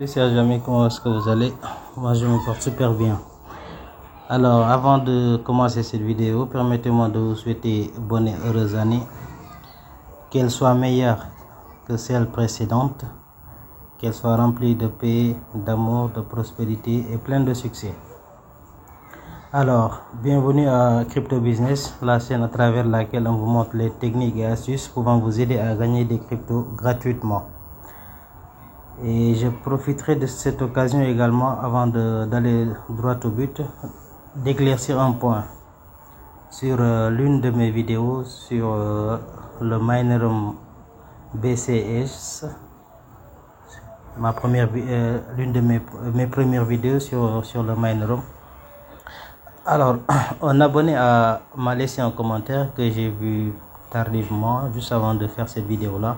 Salut chers amis, comment est-ce que vous allez? Moi je me porte super bien. Alors avant de commencer cette vidéo, permettez-moi de vous souhaiter bonne et heureuse année. Qu'elle soit meilleure que celle précédente, qu'elle soit remplie de paix, d'amour, de prospérité et pleine de succès. Alors, bienvenue à Crypto Business, la chaîne à travers laquelle on vous montre les techniques et astuces pouvant vous aider à gagner des cryptos gratuitement. Et je profiterai de cette occasion également, avant d'aller droit au but, d'éclaircir un point sur l'une de mes vidéos sur le Minerum BCS, l'une de mes premières vidéos sur le Minerum. Alors, un abonné m'a laissé un commentaire que j'ai vu tardivement, juste avant de faire cette vidéo là,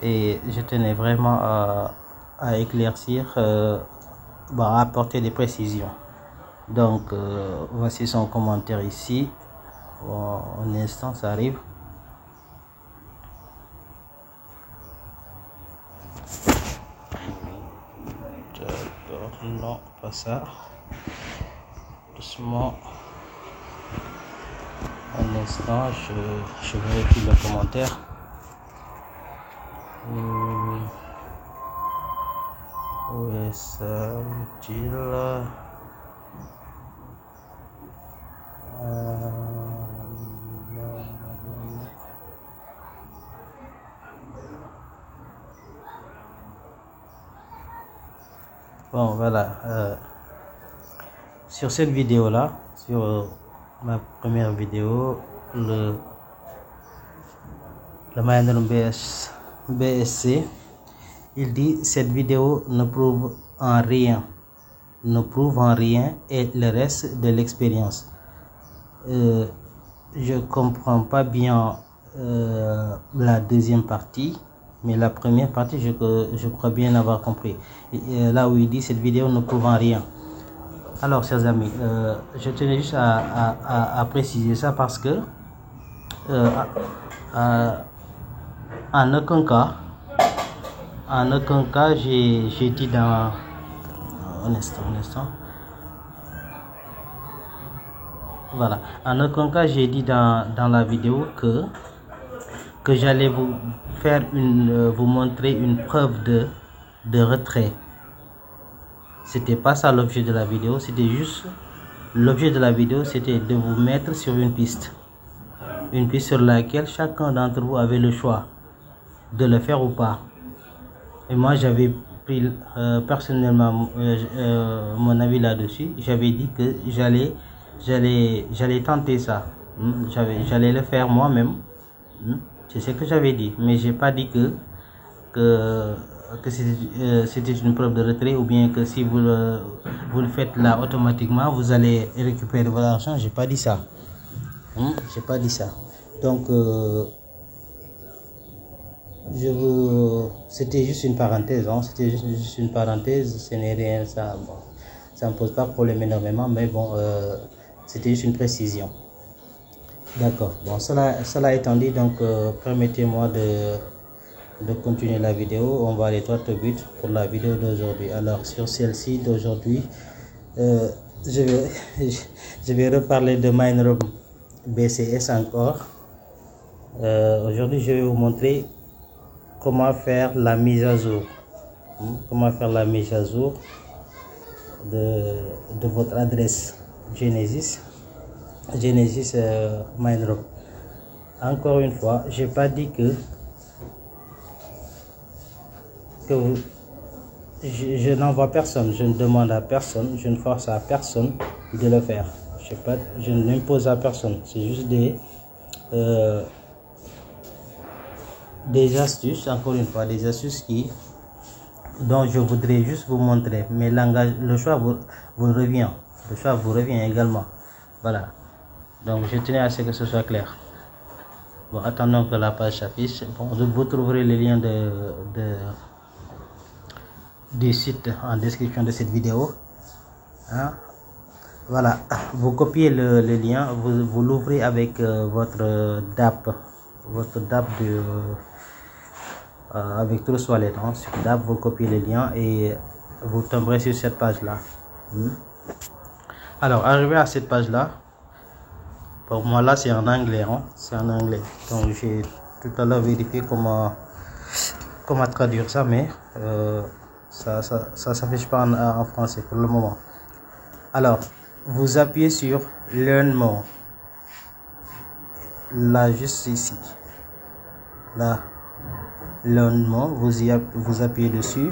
et je tenais vraiment à éclaircir, à apporter des précisions. Donc voici son commentaire ici. Un instant, ça arrive. Non, pas ça. Doucement. Un instant, je vérifie le commentaire. Où est-il? Bon, voilà. Sur cette vidéo là, sur ma première vidéo, le Minerum BSC, il dit: cette vidéo ne prouve en rien et le reste de l'expérience. Je comprends pas bien la deuxième partie, mais la première partie je crois bien avoir compris. Là où il dit: cette vidéo ne prouve en rien. Alors chers amis, je tenais juste à préciser ça, parce que en aucun cas j'ai dit dans un instant. Voilà, en aucun cas j'ai dit dans la vidéo que j'allais vous faire vous montrer une preuve de retrait. C'était pas ça l'objet de la vidéo. C'était juste, l'objet de la vidéo c'était de vous mettre sur une piste sur laquelle chacun d'entre vous avait le choix de le faire ou pas. Et moi j'avais pris personnellement mon avis là-dessus. J'avais dit que j'allais tenter ça. J'allais le faire moi-même. C'est ce que j'avais dit, mais j'ai pas dit que c'était une preuve de retrait, ou bien que si vous le faites là automatiquement vous allez récupérer votre argent. J'ai pas dit ça. J'ai pas dit ça. Donc c'était juste une parenthèse, c'était juste une parenthèse, ce n'est rien, ça me pose pas problème énormément, mais bon, c'était juste une précision. D'accord. Bon, cela étant dit, donc permettez-moi de continuer la vidéo. On va aller droit au but pour la vidéo d'aujourd'hui. Alors sur celle-ci d'aujourd'hui, je vais reparler de Minerum BCS encore. Aujourd'hui je vais vous montrer comment faire la mise à jour. Comment faire la mise à jour de votre adresse Genesis Minerum. Encore une fois, j'ai pas dit que je n'envoie personne, je ne demande à personne, je ne force à personne de le faire. Je n'impose à personne. C'est juste des astuces, encore une fois, des astuces dont je voudrais juste vous montrer. Mais le choix vous revient. Le choix vous revient également. Voilà. Donc je tenais à ce que ce soit clair. Bon, attendons que la page s'affiche. Bon, vous trouverez les liens des sites en description de cette vidéo. Voilà, vous copiez le lien, vous l'ouvrez avec votre DAP avec Trust Wallet. Sur DAP, vous copiez le lien et vous tomberez sur cette page là. Alors, arrivé à cette page là, pour moi là c'est en anglais, hein? C'est en anglais. Donc j'ai tout à l'heure vérifié comment traduire ça, mais ça s'affiche pas en français pour le moment. Alors, vous appuyez sur Learn More. Là, juste ici. Là, Learn More, vous appuyez dessus.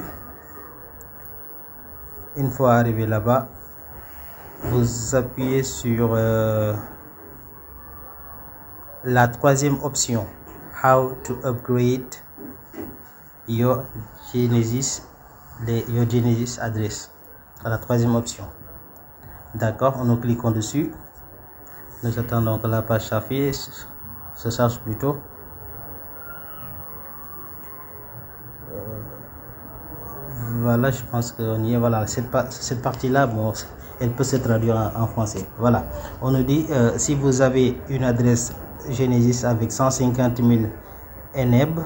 Une fois arrivé là-bas, vous appuyez sur la troisième option, How to upgrade your Genesis address. La troisième option. D'accord, nous cliquons dessus. Nous attendons que la page se charge plutôt. Voilà, je pense qu'on y est. Voilà, cette partie-là, bon, elle peut se traduire en français. Voilà, on nous dit si vous avez une adresse Genesis avec 150 000 MNEB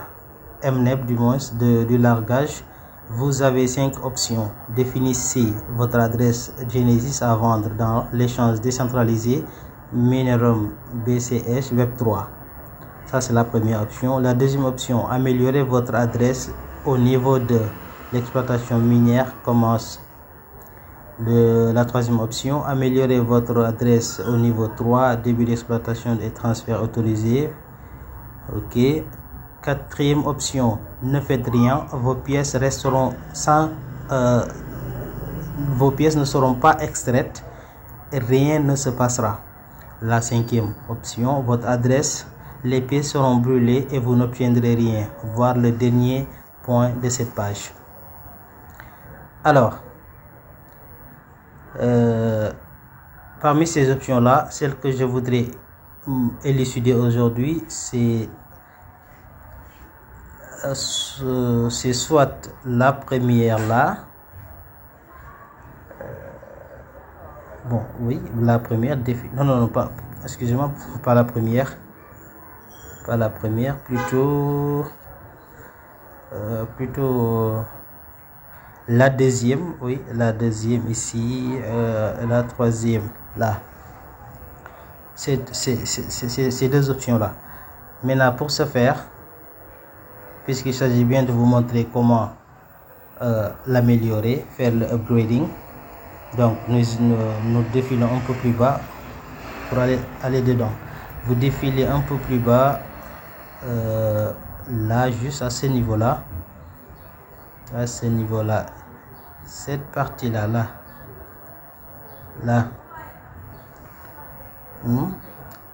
du moins de largage, vous avez 5 options. Définissez votre adresse Genesis à vendre dans l'échange décentralisé Minerum BCH Web3. Ça, c'est la première option. La deuxième option, améliorer votre adresse au niveau de l'exploitation minière commence. La troisième option, améliorer votre adresse au niveau 3, début d'exploitation et transfert autorisé. Ok. Quatrième option, ne faites rien, vos pièces resteront vos pièces ne seront pas extraites et rien ne se passera. La cinquième option, votre adresse, les pièces seront brûlées et vous n'obtiendrez rien. Voir le dernier point de cette page. Alors, parmi ces options là, celle que je voudrais élucider aujourd'hui, c'est soit la première là, bon oui, la première non pas, excusez-moi, pas la première, plutôt la deuxième, oui, la deuxième ici, la troisième là. Ces deux options là. Maintenant, pour ce faire, puisqu'il s'agit bien de vous montrer comment l'améliorer, faire le upgrading, donc nous défilons un peu plus bas pour aller dedans. Vous défilez un peu plus bas, là, juste à ce niveau là, cette partie là,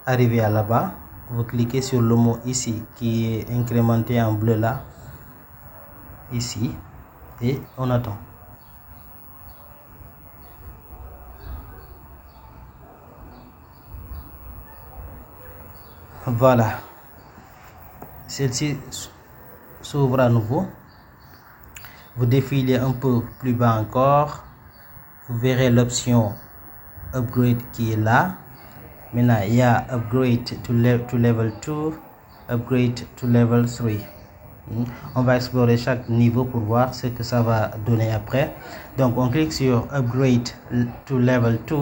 arrivé à là-bas, vous cliquez sur le mot ici qui est incrémenté en bleu là, ici, et on attend. Voilà, celle-ci s'ouvre à nouveau. Vous défilez un peu plus bas encore, vous verrez l'option upgrade qui est là. Maintenant, il y a upgrade to level 2, upgrade to level 3. On va explorer chaque niveau pour voir ce que ça va donner après. Donc, on clique sur upgrade to level 2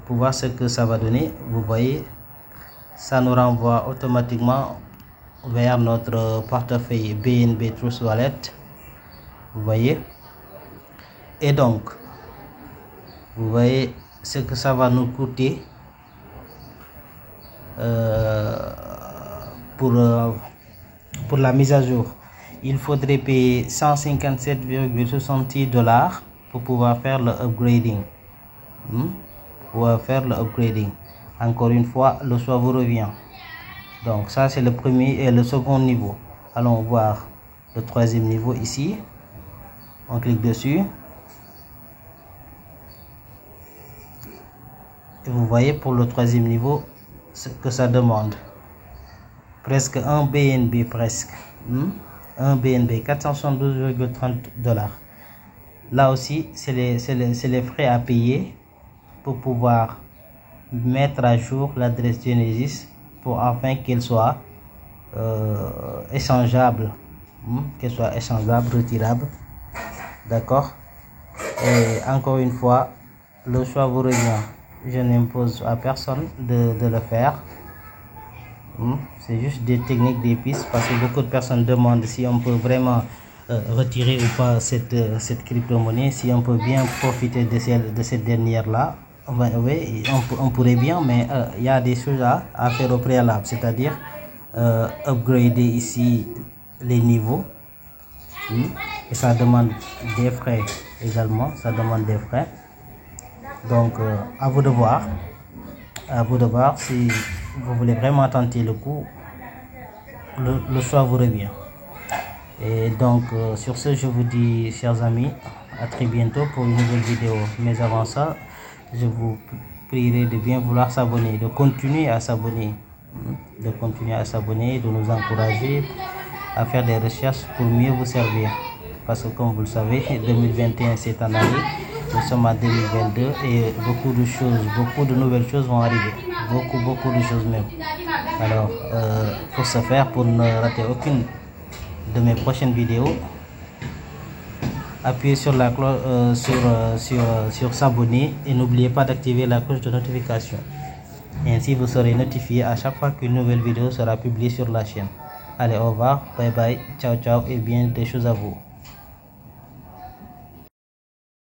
pour voir ce que ça va donner. Vous voyez, ça nous renvoie automatiquement vers notre portefeuille BNB Trust Wallet. Vous voyez, et donc vous voyez ce que ça va nous coûter pour la mise à jour. Il faudrait payer 157,66 $, pour pouvoir faire le upgrading. Encore une fois, le choix vous revient. Donc ça, c'est le premier et le second niveau. Allons voir le troisième niveau ici. On clique dessus. Et vous voyez pour le troisième niveau ce que ça demande. Presque un BNB, presque. Un BNB, 472,30 $. Là aussi, c'est les frais à payer pour pouvoir mettre à jour l'adresse Genesis afin qu'elle soit échangeable, retirable. d'accord? Et encore une fois, le choix vous revient. Je n'impose à personne de le faire. C'est juste des techniques, des pistes, parce que beaucoup de personnes demandent si on peut vraiment retirer ou pas cette crypto-monnaie, si on peut bien profiter de cette dernière-là. Oui, on pourrait bien, mais il y a des choses à faire au préalable, c'est-à-dire upgrader ici les niveaux. Et ça demande des frais également, ça demande des frais. Donc à vous de voir si vous voulez vraiment tenter le coup. Le choix vous revient. Et donc sur ce, je vous dis, chers amis, à très bientôt pour une nouvelle vidéo. Mais avant ça, je vous prierai de bien vouloir s'abonner, de continuer à s'abonner, de nous encourager à faire des recherches pour mieux vous servir. Parce que comme vous le savez, 2021 c'est en année, nous sommes en 2022 et beaucoup de choses, beaucoup de nouvelles choses vont arriver. Beaucoup de choses même. Alors, pour ce faire, pour ne rater aucune de mes prochaines vidéos, appuyez sur la cloche, sur s'abonner et n'oubliez pas d'activer la cloche de notification. Et ainsi vous serez notifié à chaque fois qu'une nouvelle vidéo sera publiée sur la chaîne. Allez, au revoir, bye bye, ciao ciao et bien des choses à vous.